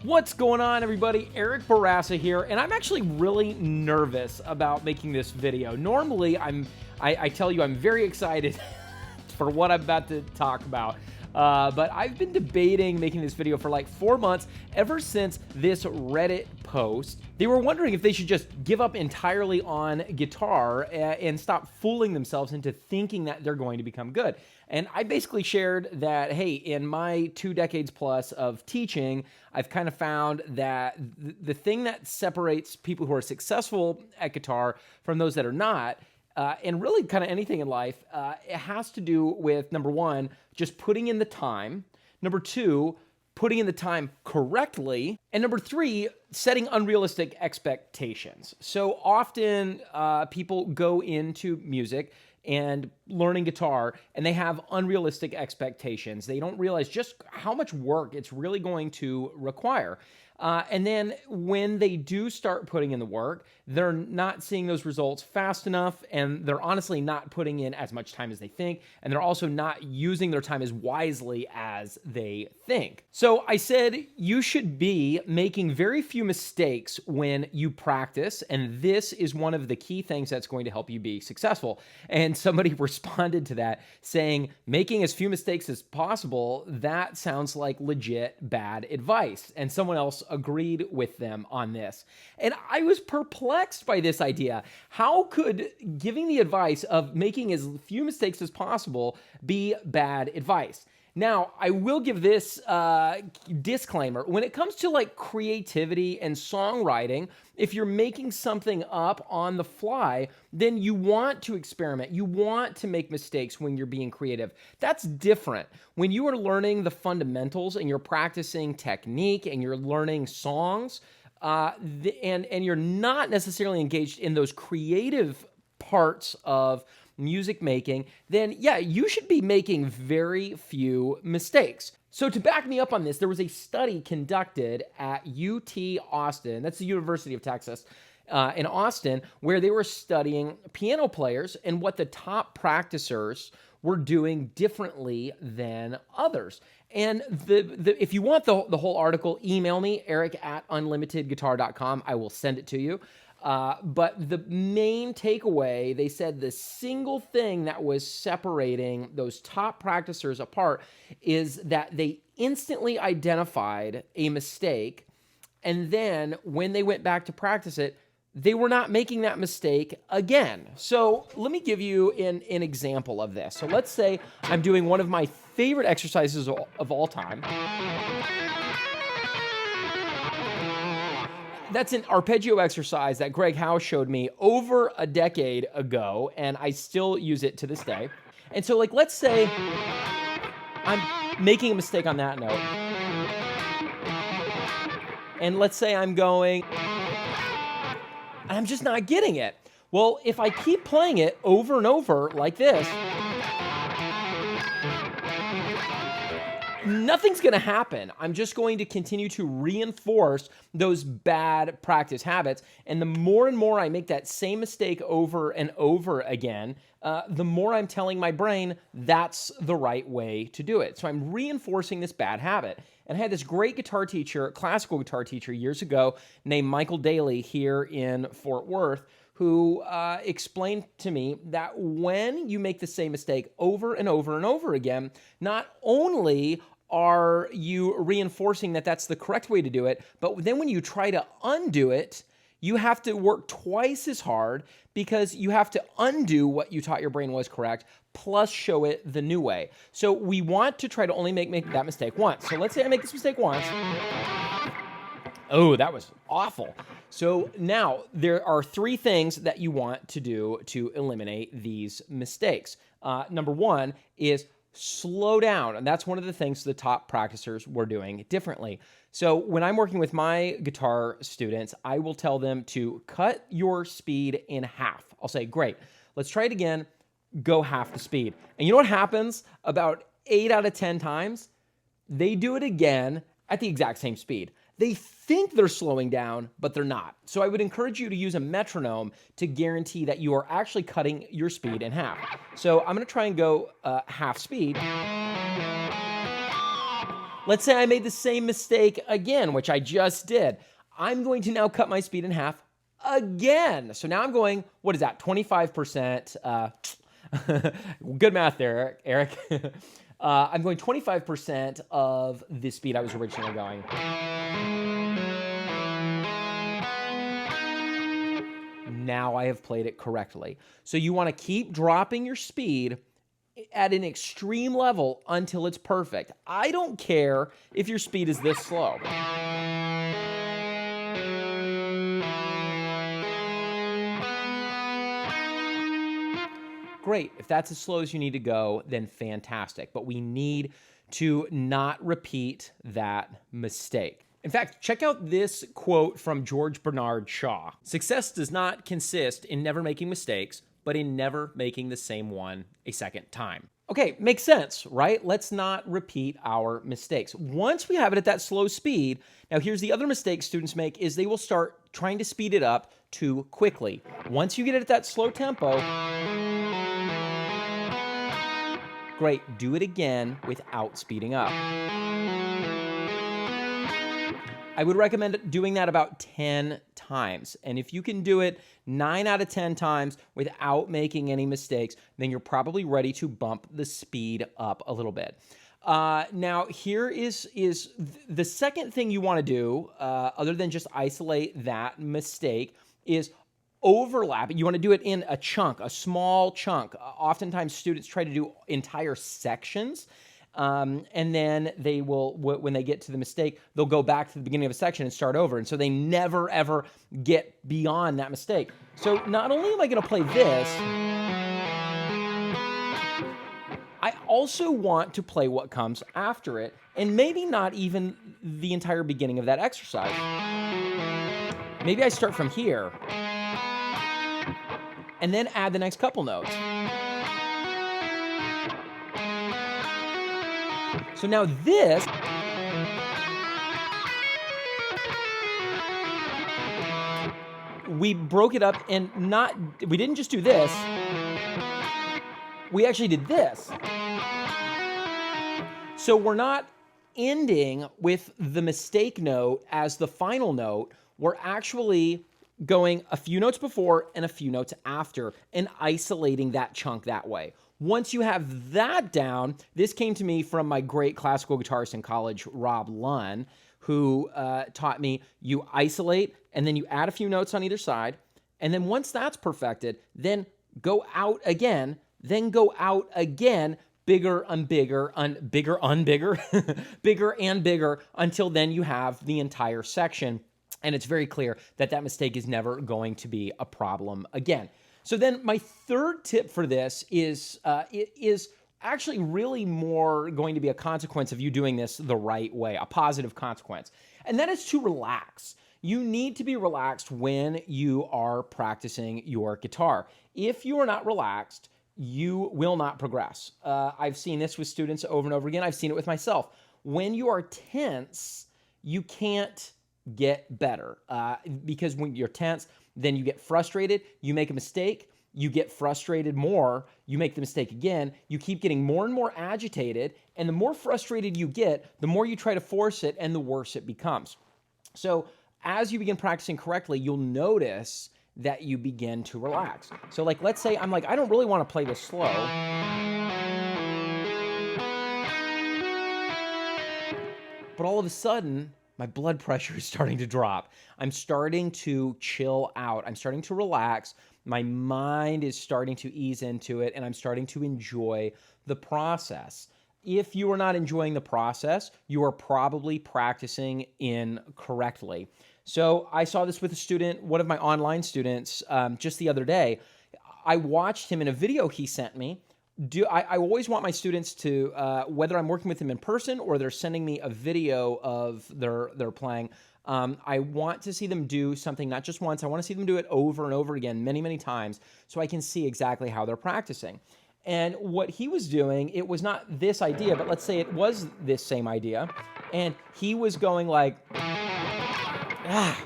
What's going on, everybody? Eric Bourassa here, and I'm actually really nervous about making this video. Normally, I tell you I'm very excited for what I'm about to talk about. But I've been debating making this video for like 4 months, ever since this Reddit post. They were wondering if they should just give up entirely on guitar and stop fooling themselves into thinking that they're going to become good. And I basically shared that, hey, in my 2 decades plus of teaching, I've kind of found that the thing that separates people who are successful at guitar from those that are not, and really kind of anything in life, it has to do with, number one, just putting in the time. Number two, putting in the time correctly. And number three, setting unrealistic expectations. So often people go into music and learning guitar, and they have unrealistic expectations. They don't realize just how much work it's really going to require. And then when they do start putting in the work, they're not seeing those results fast enough, and they're honestly not putting in as much time as they think, and they're also not using their time as wisely as they think. So I said you should be making very few mistakes when you practice, and this is one of the key things that's going to help you be successful. And somebody responded to that saying, making as few mistakes as possible, that sounds like legit bad advice. And someone else agreed with them on this. And I was perplexed by this idea. How could giving the advice of making as few mistakes as possible be bad advice? Now, I will give this disclaimer. When it comes to like creativity and songwriting, if you're making something up on the fly, then you want to experiment. You want to make mistakes when you're being creative. That's different. When you are learning the fundamentals and you're practicing technique and you're learning songs, and you're not necessarily engaged in those creative parts of music making, then yeah, you should be making very few mistakes. So to back me up on this, there was a study conducted at UT Austin, that's the University of Texas, in Austin, where they were studying piano players and what the top practicers were doing differently than others. And if you want the whole article, email me, eric@unlimitedguitar.com. I will send it to you. But the main takeaway, they said the single thing that was separating those top practicers apart is that they instantly identified a mistake, and then when they went back to practice it, they were not making that mistake again. So let me give you an example of this. So let's say I'm doing one of my favorite exercises of all time. That's an arpeggio exercise that Greg Howe showed me over a decade ago, and I still use it to this day. And so, like, let's say I'm making a mistake on that note. And let's say I'm going, and I'm just not getting it. Well, if I keep playing it over and over like this, nothing's going to happen. I'm just going to continue to reinforce those bad practice habits. And the more and more I make that same mistake over and over again, the more I'm telling my brain that's the right way to do it. So I'm reinforcing this bad habit. And I had this great guitar teacher, classical guitar teacher years ago named Michael Daly here in Fort Worth, who explained to me that when you make the same mistake over and over and over again, not only are you reinforcing that that's the correct way to do it, but then when you try to undo it, you have to work twice as hard because you have to undo what you taught your brain was correct, plus show it the new way. So we want to try to only make that mistake once. So let's say I make this mistake once. Oh, that was awful. So now there are 3 things that you want to do to eliminate these mistakes. Number one is slow down. And that's one of the things the top practicers were doing differently. So when I'm working with my guitar students, I will tell them to cut your speed in half. I'll say, great, let's try it again. Go half the speed. And you know what happens? About 8 out of 10 times, they do it again at the exact same speed. They think they're slowing down, but they're not. So I would encourage you to use a metronome to guarantee that you are actually cutting your speed in half. So I'm going to try and go half speed. Let's say I made the same mistake again, which I just did. I'm going to now cut my speed in half again. So now I'm going, what is that, 25%? Good math there, Eric. I'm going 25% of the speed I was originally going. Now I have played it correctly. So you want to keep dropping your speed at an extreme level until it's perfect. I don't care if your speed is this slow. Great. If that's as slow as you need to go, then fantastic. But we need to not repeat that mistake. In fact, check out this quote from George Bernard Shaw. Success does not consist in never making mistakes, but in never making the same one a second time. Okay, makes sense, right? Let's not repeat our mistakes. Once we have it at that slow speed, now here's the other mistake students make is they will start trying to speed it up too quickly. Once you get it at that slow tempo, great, do it again without speeding up. I would recommend doing that about 10 times. And if you can do it 9 out of 10 times without making any mistakes, then you're probably ready to bump the speed up a little bit. Now, here is the second thing you want to do, other than just isolate that mistake, is overlap. You want to do it in a chunk, a small chunk. Oftentimes, students try to do entire sections. And then they will, when they get to the mistake, they'll go back to the beginning of a section and start over. And so they never, ever get beyond that mistake. So not only am I going to play this, I also want to play what comes after it, and maybe not even the entire beginning of that exercise. Maybe I start from here and then add the next couple notes. So now this, we broke it up and we didn't just do this, we actually did this. So we're not ending with the mistake note as the final note, we're actually going a few notes before and a few notes after and isolating that chunk that way. Once you have that down, this came to me from my great classical guitarist in college, Rob Lunn, who taught me you isolate and then you add a few notes on either side. And then once that's perfected, then go out again, bigger and bigger, bigger and bigger until then you have the entire section. And it's very clear that that mistake is never going to be a problem again. So then my third tip for this is it is actually really more going to be a consequence of you doing this the right way, a positive consequence. And that is to relax. You need to be relaxed when you are practicing your guitar. If you are not relaxed, you will not progress. I've seen this with students over and over again. I've seen it with myself. When you are tense, you can't get better because when you're tense, then you get frustrated, you make a mistake, you get frustrated more, you make the mistake again, you keep getting more and more agitated, and the more frustrated you get, the more you try to force it, and the worse it becomes. So as you begin practicing correctly, you'll notice that you begin to relax. So like, let's say I'm like, I don't really want to play this slow. But all of a sudden, my blood pressure is starting to drop. I'm starting to chill out. I'm starting to relax. My mind is starting to ease into it, and I'm starting to enjoy the process. If you are not enjoying the process, you are probably practicing incorrectly. So I saw this with a student, one of my online students, just the other day. I watched him in a video he sent me. I always want my students to, whether I'm working with them in person or they're sending me a video of their playing, I want to see them do something not just once. I want to see them do it over and over again, many, many times, so I can see exactly how they're practicing. And what he was doing, it was not this idea, but let's say it was this same idea, and he was going like, ah.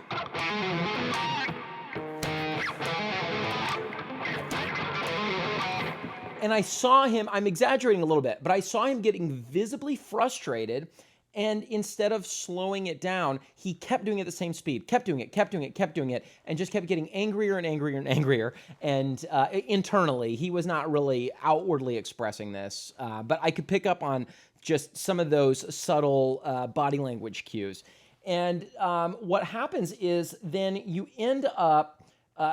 And I saw him, I'm exaggerating a little bit, but I saw him getting visibly frustrated And instead of slowing it down, he kept doing it at the same speed, kept doing it, and just kept getting angrier and angrier and angrier. And internally, he was not really outwardly expressing this, but I could pick up on just some of those subtle body language cues. And what happens is then you end up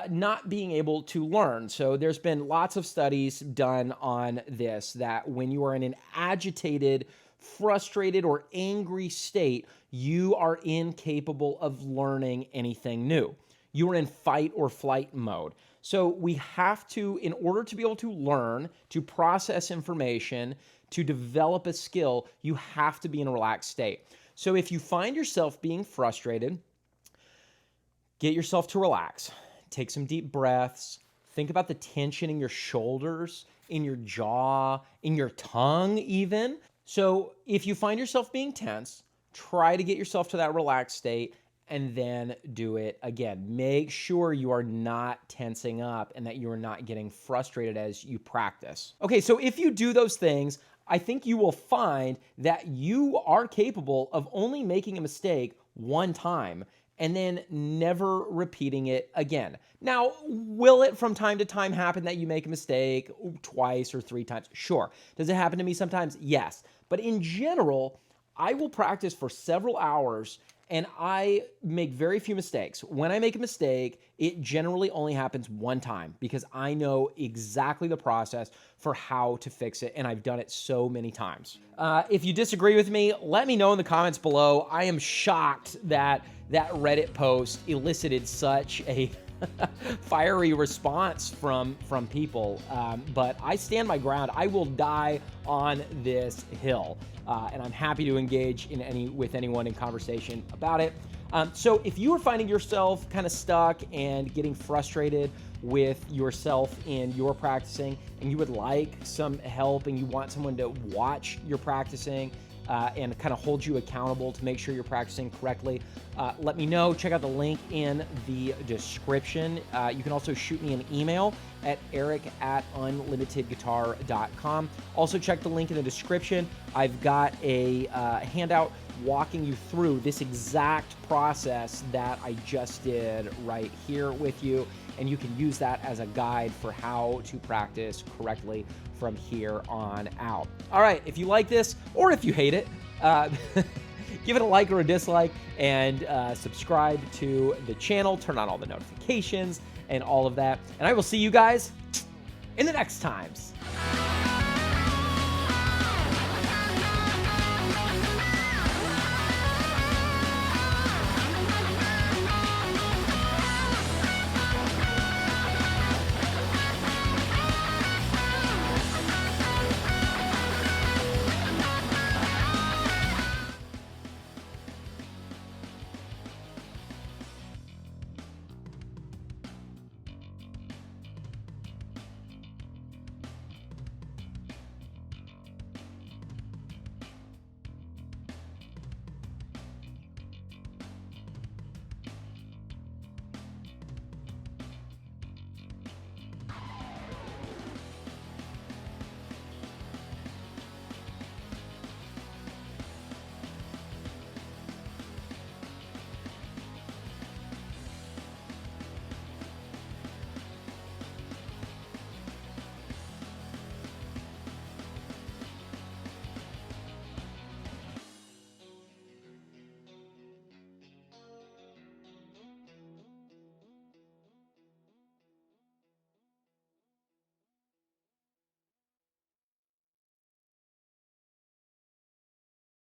not being able to learn. So there's been lots of studies done on this, that when you are in an agitated, frustrated, or angry state, you are incapable of learning anything new. You are in fight or flight mode. So we have to, in order to be able to learn, to process information, to develop a skill, you have to be in a relaxed state. So if you find yourself being frustrated, get yourself to relax. Take some deep breaths. Think about the tension in your shoulders, in your jaw, in your tongue even. So if you find yourself being tense, try to get yourself to that relaxed state and then do it again. Make sure you are not tensing up and that you are not getting frustrated as you practice. Okay, so if you do those things, I think you will find that you are capable of only making a mistake one time and then never repeating it again. Now, will it from time to time happen that you make a mistake twice or three times? Sure. Does it happen to me sometimes? Yes. But in general, I will practice for several hours and I make very few mistakes. When I make a mistake, it generally only happens one time because I know exactly the process for how to fix it, and I've done it so many times. If you disagree with me, let me know in the comments below. I am shocked that that Reddit post elicited such a fiery response from people, but I stand my ground. I will die on this hill, and I'm happy to engage with anyone in conversation about it. So if you are finding yourself kind of stuck and getting frustrated with yourself in your practicing, and you would like some help and you want someone to watch your practicing and kind of hold you accountable to make sure you're practicing correctly, let me know. Check out the link in the description. You can also shoot me an email at eric@unlimitedguitar.com. Also check the link in the description. I've got a handout walking you through this exact process that I just did right here with you, and you can use that as a guide for how to practice correctly from here on out. All right, if you like this or if you hate it, give it a like or a dislike, and subscribe to the channel, turn on all the notifications and all of that, and I will see you guys in the next times.